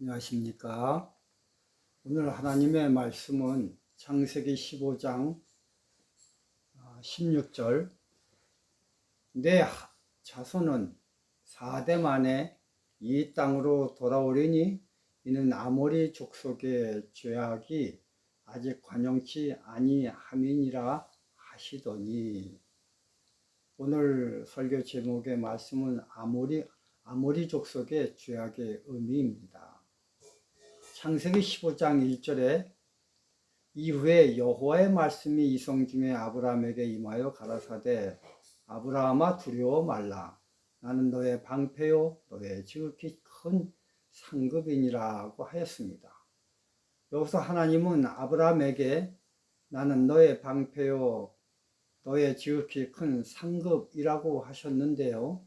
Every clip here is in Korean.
안녕하십니까. 오늘 하나님의 말씀은 창세기 15장 16절 내 자손은 4대 만에 이 땅으로 돌아오리니 이는 아모리 족속의 죄악이 아직 관영치 아니함이니라 하시더니, 오늘 설교 제목의 말씀은 아모리 족속의 죄악의 의미입니다. 창세기 15장 1절에 이후에 여호와의 말씀이 이성 중에 아브라함에게 임하여 가라사대 아브라함아 두려워 말라. 나는 너의 방패요 너의 지극히 큰 상급이니라고 하였습니다. 여기서 하나님은 아브라함에게 나는 너의 방패요 너의 지극히 큰 상급이라고 하셨는데요.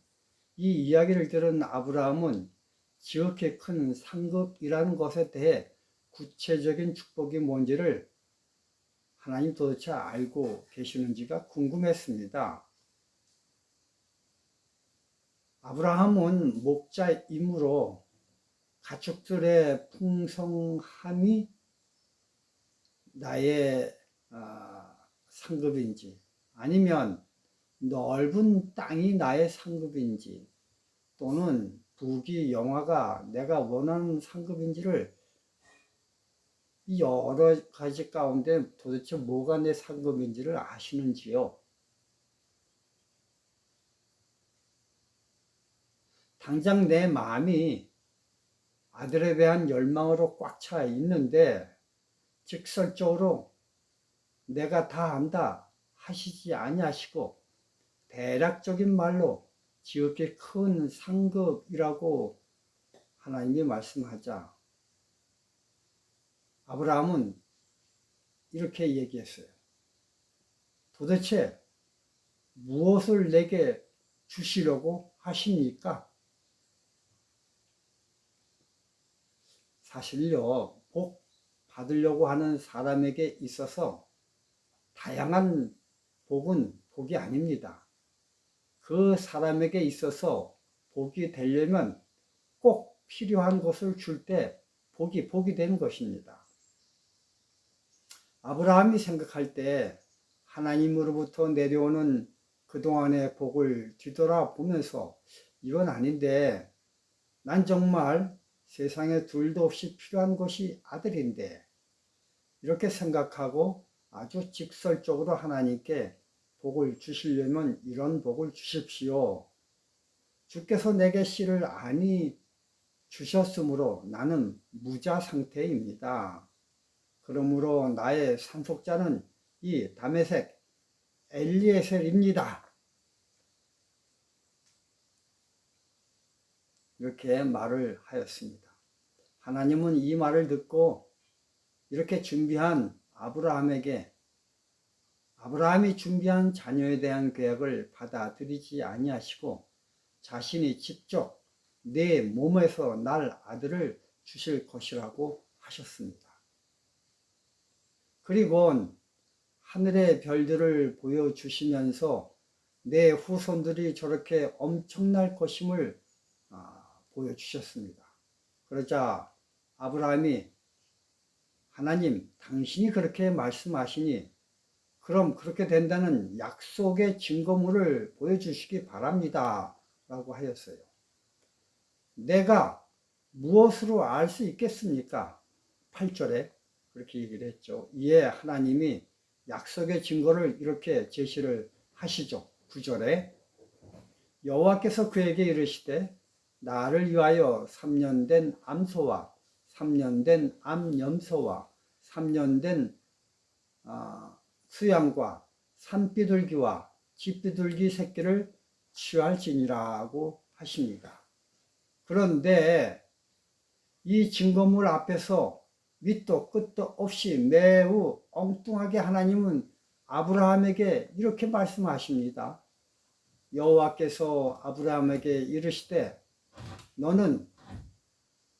이 이야기를 들은 아브라함은 지극히 큰 상급이라는 것에 대해 구체적인 축복이 뭔지를 하나님 도대체 알고 계시는지가 궁금했습니다. 아브라함은 목자이므로 가축들의 풍성함이 나의 상급인지, 아니면 넓은 땅이 나의 상급인지, 또는 부귀 영화가 내가 원하는 상급인지를 이 여러 가지 가운데 도대체 뭐가 내 상급인지를 아시는지요? 당장 내 마음이 아들에 대한 열망으로 꽉 차 있는데 직설적으로 내가 다 안다 하시지 아니하시고 대략적인 말로 지극히 큰 상급이라고 하나님이 말씀하자 아브라함은 이렇게 얘기했어요. 도대체 무엇을 내게 주시려고 하십니까? 사실요, 복 받으려고 하는 사람에게 있어서 다양한 복은 복이 아닙니다. 그 사람에게 있어서 복이 되려면 꼭 필요한 것을 줄 때 복이 되는 것입니다. 아브라함이 생각할 때 하나님으로부터 내려오는 그동안의 복을 뒤돌아보면서 이건 아닌데, 난 정말 세상에 둘도 없이 필요한 것이 아들인데, 이렇게 생각하고 아주 직설적으로 하나님께 복을 주시려면 이런 복을 주십시오. 주께서 내게 씨를 아니 주셨으므로 나는 무자 상태입니다. 그러므로 나의 상속자는 이 다메섹 엘리에셀입니다. 이렇게 말을 하였습니다. 하나님은 이 말을 듣고 이렇게 준비한 아브라함이 준비한 자녀에 대한 계약을 받아들이지 아니하시고 자신이 직접 내 몸에서 날 아들을 주실 것이라고 하셨습니다. 그리고 하늘의 별들을 보여주시면서 내 후손들이 저렇게 엄청날 것임을 보여주셨습니다. 그러자 아브라함이 하나님, 당신이 그렇게 말씀하시니 그럼 그렇게 된다는 약속의 증거물을 보여주시기 바랍니다 라고 하였어요. 내가 무엇으로 알 수 있겠습니까? 8절에 그렇게 얘기를 했죠. 이에 하나님이 약속의 증거를 이렇게 제시를 하시죠. 9절에 여호와께서 그에게 이르시되 나를 위하여 3년 된 암소와 3년 된 암염소와 3년 된 수양과 산비둘기와 집비둘기 새끼를 취할지니라고 하십니다. 그런데 이 증거물 앞에서 밑도 끝도 없이 매우 엉뚱하게 하나님은 아브라함에게 이렇게 말씀하십니다. 여호와께서 아브라함에게 이르시되 너는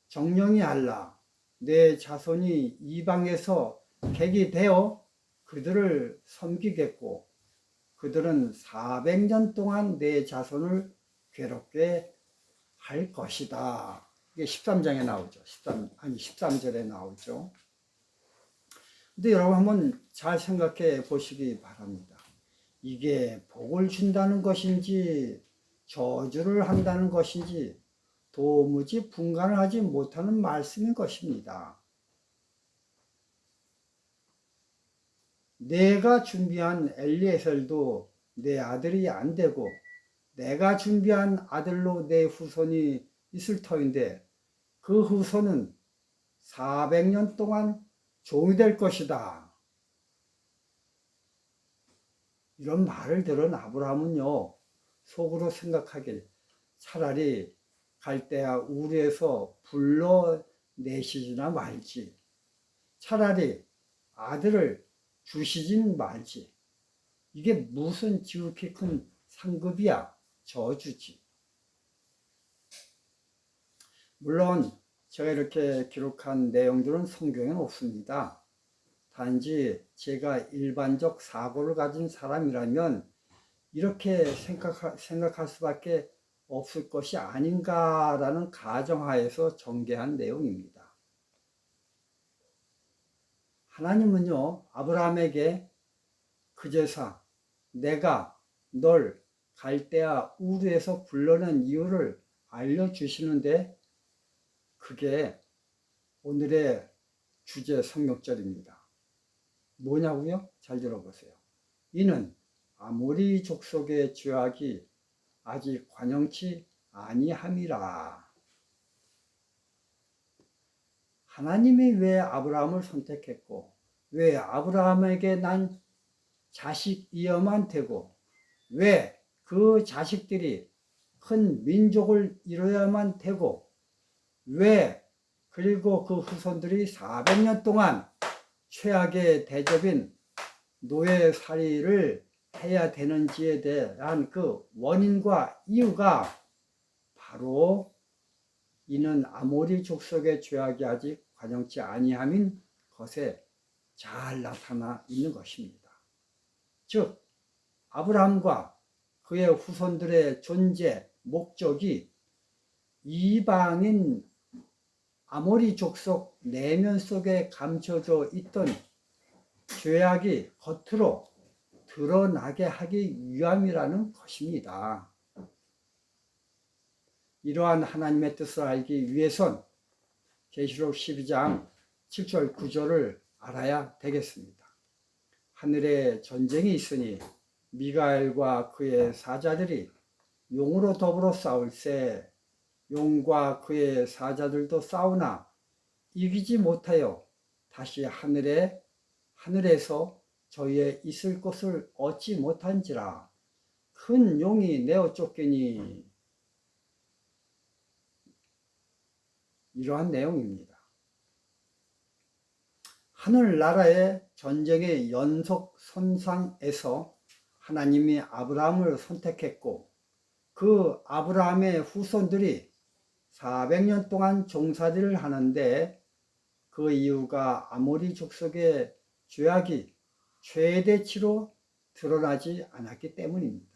정령이 알라. 내 자손이 이방에서 객이 되어 그들을 섬기겠고 그들은 400년 동안 내 자손을 괴롭게 할 것이다 이게 13장에 나오죠. 13절에 나오죠. 근데 여러분 한번 잘 생각해 보시기 바랍니다. 이게 복을 준다는 것인지 저주를 한다는 것인지 도무지 분간을 하지 못하는 말씀인 것입니다. 내가 준비한 엘리에셀도 내 아들이 안 되고 내가 준비한 아들로 내 후손이 있을 터인데 그 후손은 400년 동안 종이 될 것이다. 이런 말을 들은 아브라함은요, 속으로 생각하길 차라리 갈대아 우르에서 불러내시지나 말지. 차라리 아들을 주시진 말지. 이게 무슨 지극히 큰 상급이야. 저주지. 물론 제가 이렇게 기록한 내용들은 성경에는 없습니다. 단지 제가 일반적 사고를 가진 사람이라면 이렇게 생각할 수밖에 없을 것이 아닌가라는 가정하에서 전개한 내용입니다. 하나님은요, 아브라함에게 그제서 내가 널 갈대아 우르에서 불러낸 이유를 알려주시는데 그게 오늘의 주제 성역절입니다. 뭐냐고요? 잘 들어보세요. 이는 아모리 족속의 죄악이 아직 관영치 아니함이라. 하나님이 왜 아브라함을 선택했고 왜 아브라함에게 난 자식이어만 되고 왜 그 자식들이 큰 민족을 이루어야만 되고 왜 그리고 그 후손들이 400년 동안 최악의 대접인 노예살이를 해야 되는지에 대한 그 원인과 이유가 바로 이는 아모리 족속의 죄악이 아직 관영치 아니함인 것에 잘 나타나 있는 것입니다. 즉 아브라함과 그의 후손들의 존재 목적이 이방인 아모리 족속 내면 속에 감춰져 있던 죄악이 겉으로 드러나게 하기 위함이라는 것입니다. 이러한 하나님의 뜻을 알기 위해선 계시록 12장 7절 9절을 알아야 되겠습니다. 하늘에 전쟁이 있으니 미가엘과 그의 사자들이 용으로 더불어 싸울세 용과 그의 사자들도 싸우나 이기지 못하여 다시 하늘에서 저희의 있을 곳을 얻지 못한지라. 큰 용이 내어 쫓기니. 이러한 내용입니다. 하늘나라의 전쟁의 연속 선상에서 하나님이 아브라함을 선택했고 그 아브라함의 후손들이 400년 동안 종살이를 하는데 그 이유가 아모리 족속의 죄악이 최대치로 드러나지 않았기 때문입니다.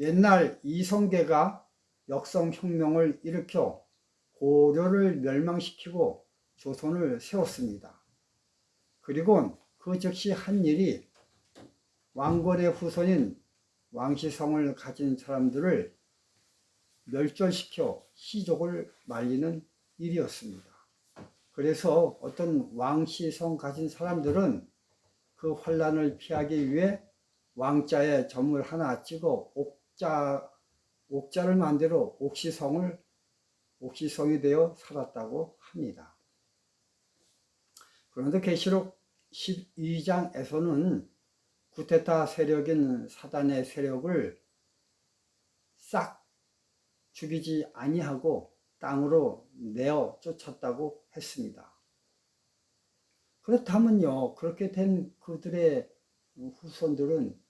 옛날 이성계가 역성혁명을 일으켜 고려를 멸망시키고 조선을 세웠습니다. 그리고 그 즉시 한 일이 왕건의 후손인 왕시성을 가진 사람들을 멸절시켜 시족을 말리는 일이었습니다. 그래서 어떤 왕시성 가진 사람들은 그 환란을 피하기 위해 왕자에 점을 하나 찍어 옥자를 만들어 옥시성이 되어 살았다고 합니다. 그런데 계시록 12장에서는 구테타 세력인 사단의 세력을 싹 죽이지 아니하고 땅으로 내어 쫓았다고 했습니다. 그렇다면요, 그렇게 된 그들의 후손들은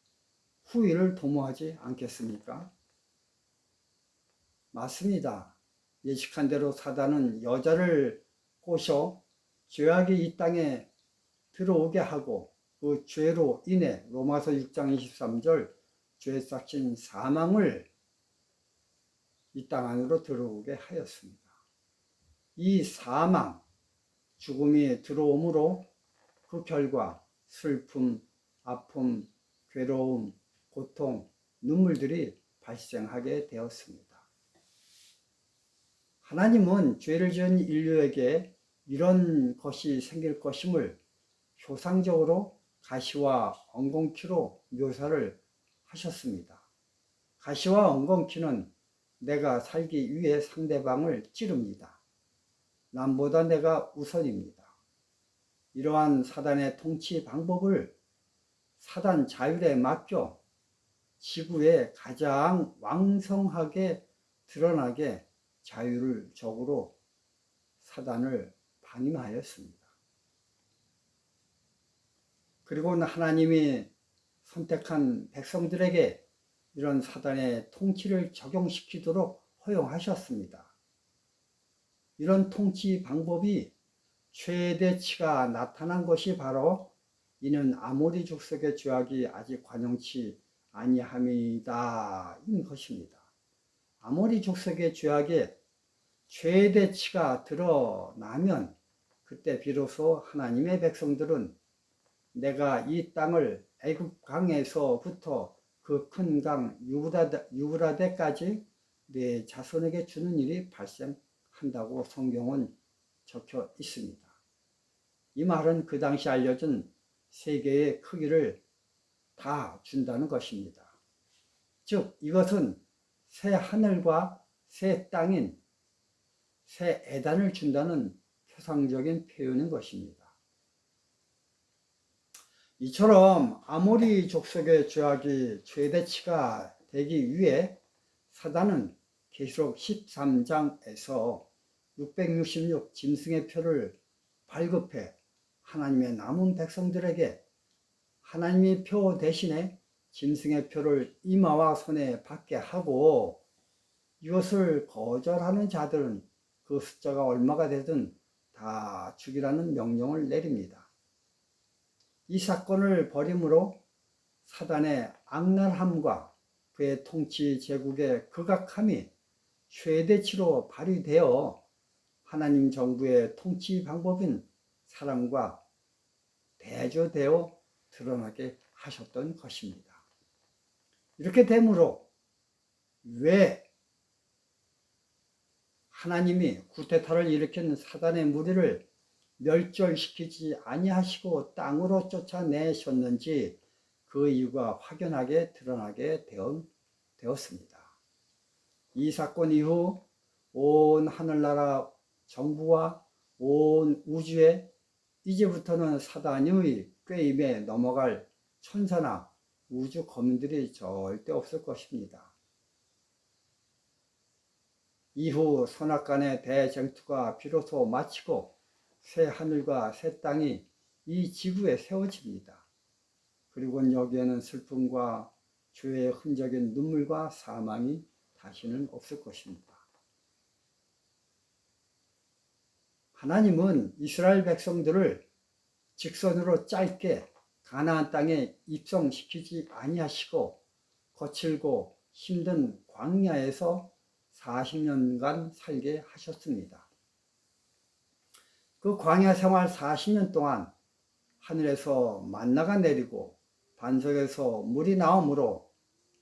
후일을 도모하지 않겠습니까? 맞습니다. 예측한 대로 사단은 여자를 꼬셔 죄악이 이 땅에 들어오게 하고 그 죄로 인해 로마서 6장 23절 죄 싹친 사망을 이 땅 안으로 들어오게 하였습니다. 이 사망, 죽음이 들어오므로 그 결과 슬픔, 아픔, 괴로움, 고통, 눈물들이 발생하게 되었습니다. 하나님은 죄를 지은 인류에게 이런 것이 생길 것임을 표상적으로 가시와 엉겅퀴로 묘사를 하셨습니다. 가시와 엉겅퀴는 내가 살기 위해 상대방을 찌릅니다. 남보다 내가 우선입니다. 이러한 사단의 통치 방법을 사단 자율에 맡겨 지구에 가장 왕성하게 드러나게 자율적으로 사단을 방임하였습니다. 그리고는 하나님이 선택한 백성들에게 이런 사단의 통치를 적용시키도록 허용하셨습니다. 이런 통치 방법이 최대치가 나타난 것이 바로 이는 아모리 족속의 죄악이 아직 관영치 아니함이다 인 것입니다. 아모리 족속의 죄악의 최대치가 드러나면 그때 비로소 하나님의 백성들은 내가 이 땅을 애굽 강에서부터 그 큰 강 유브라데까지 내 자손에게 주는 일이 발생한다고 성경은 적혀 있습니다. 이 말은 그 당시 알려진 세계의 크기를 다 준다는 것입니다. 즉 이것은 새 하늘과 새 땅인 새 에단을 준다는 표상적인 표현인 것입니다. 이처럼 아모리 족속의 죄악이 최대치가 되기 위해 사단은 계시록 13장에서 666 짐승의 표를 발급해 하나님의 남은 백성들에게 하나님의 표 대신에 짐승의 표를 이마와 손에 받게 하고 이것을 거절하는 자들은 그 숫자가 얼마가 되든 다 죽이라는 명령을 내립니다. 이 사건을 벌임으로 사단의 악랄함과 그의 통치 제국의 극악함이 최대치로 발휘되어 하나님 정부의 통치 방법인 사랑과 대조되어 드러나게 하셨던 것입니다. 이렇게 되므로 왜 하나님이 구테타를 일으킨 사단의 무리를 멸절시키지 아니하시고 땅으로 쫓아내셨는지 그 이유가 확연하게 드러나게 되었습니다. 이 사건 이후 온 하늘나라 정부와 온 우주에 이제부터는 사단의 꾀임에 넘어갈 천사나 우주 거민들이 절대 없을 것입니다. 이후 선악간의 대쟁투가 비로소 마치고 새 하늘과 새 땅이 이 지구에 세워집니다. 그리고 여기에는 슬픔과 죄의 흔적인 눈물과 사망이 다시는 없을 것입니다. 하나님은 이스라엘 백성들을 직선으로 짧게 가나안 땅에 입성시키지 아니하시고 거칠고 힘든 광야에서 40년간 살게 하셨습니다. 그 광야 생활 40년 동안 하늘에서 만나가 내리고 반석에서 물이 나오므로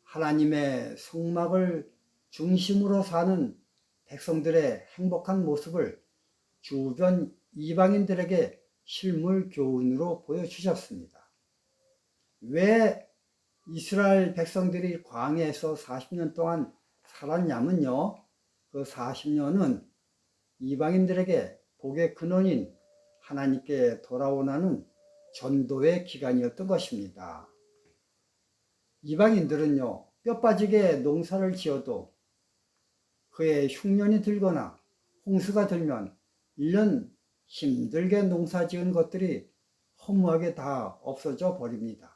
하나님의 성막을 중심으로 사는 백성들의 행복한 모습을 주변 이방인들에게 실물 교훈으로 보여주셨습니다. 왜 이스라엘 백성들이 광야에서 40년 동안 살았냐면요, 그 40년은 이방인들에게 복의 근원인 하나님께 돌아오라는 전도의 기간이었던 것입니다. 이방인들은요, 뼈 빠지게 농사를 지어도 그의 흉년이 들거나 홍수가 들면 1년 힘들게 농사 지은 것들이 허무하게 다 없어져 버립니다.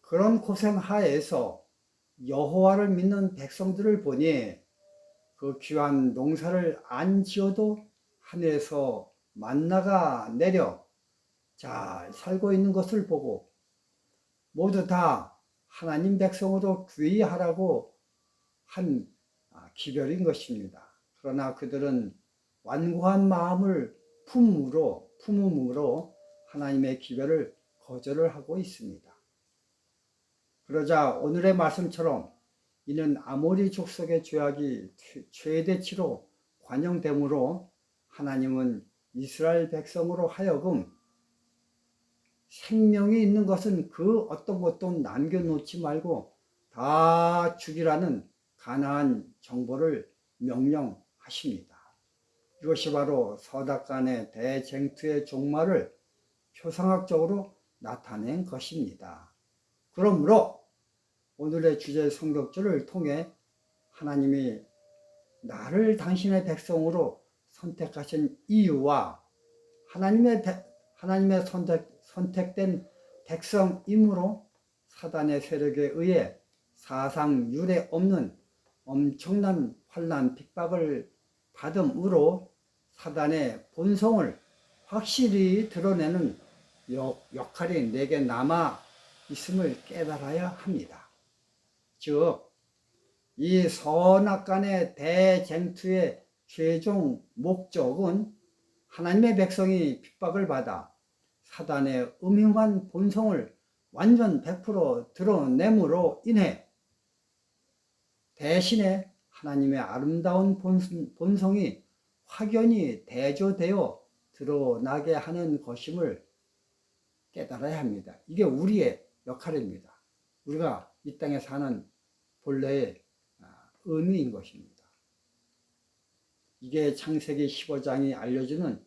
그런 고생 하에서 여호와를 믿는 백성들을 보니 그 귀한 농사를 안 지어도 하늘에서 만나가 내려 잘 살고 있는 것을 보고 모두 다 하나님 백성으로 귀의하라고 한 기별인 것입니다. 그러나 그들은 완고한 마음을 품음으로 하나님의 기별을 거절을 하고 있습니다. 그러자 오늘의 말씀처럼 이는 아모리 족속의 죄악이 최대치로 관영되므로 하나님은 이스라엘 백성으로 하여금 생명이 있는 것은 그 어떤 것도 남겨놓지 말고 다 죽이라는 간화한 정보를 명령하십니다. 이것이 바로 서닥간의 대쟁투의 종말을 표상학적으로 나타낸 것입니다. 그러므로 오늘의 주제 성격주를 통해 하나님이 나를 당신의 백성으로 선택하신 이유와 하나님의 선택된 백성이므로 사단의 세력에 의해 사상 유례 없는 엄청난 환난 핍박을 받음으로 사단의 본성을 확실히 드러내는 역할이 내게 남아 있음을 깨달아야 합니다. 즉, 이 선악간의 대쟁투의 최종 목적은 하나님의 백성이 핍박을 받아 사단의 음흉한 본성을 완전 100% 드러냄으로 인해 대신에 하나님의 아름다운 본성이 확연히 대조되어 드러나게 하는 것임을 깨달아야 합니다. 이게 우리의 역할입니다. 우리가 이 땅에 사는 본래의 의미인 것입니다. 이게 창세기 15장이 알려주는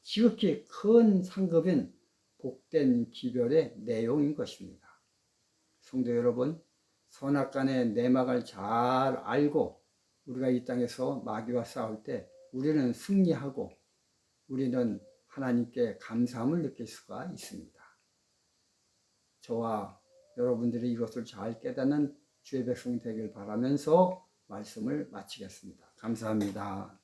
지극히 큰 상급인 복된 기별의 내용인 것입니다. 성도 여러분, 선악간의 내막을 잘 알고 우리가 이 땅에서 마귀와 싸울 때 우리는 승리하고 우리는 하나님께 감사함을 느낄 수가 있습니다. 저와 여러분들이 이것을 잘 깨닫는 주의 백성이 되길 바라면서 말씀을 마치겠습니다. 감사합니다.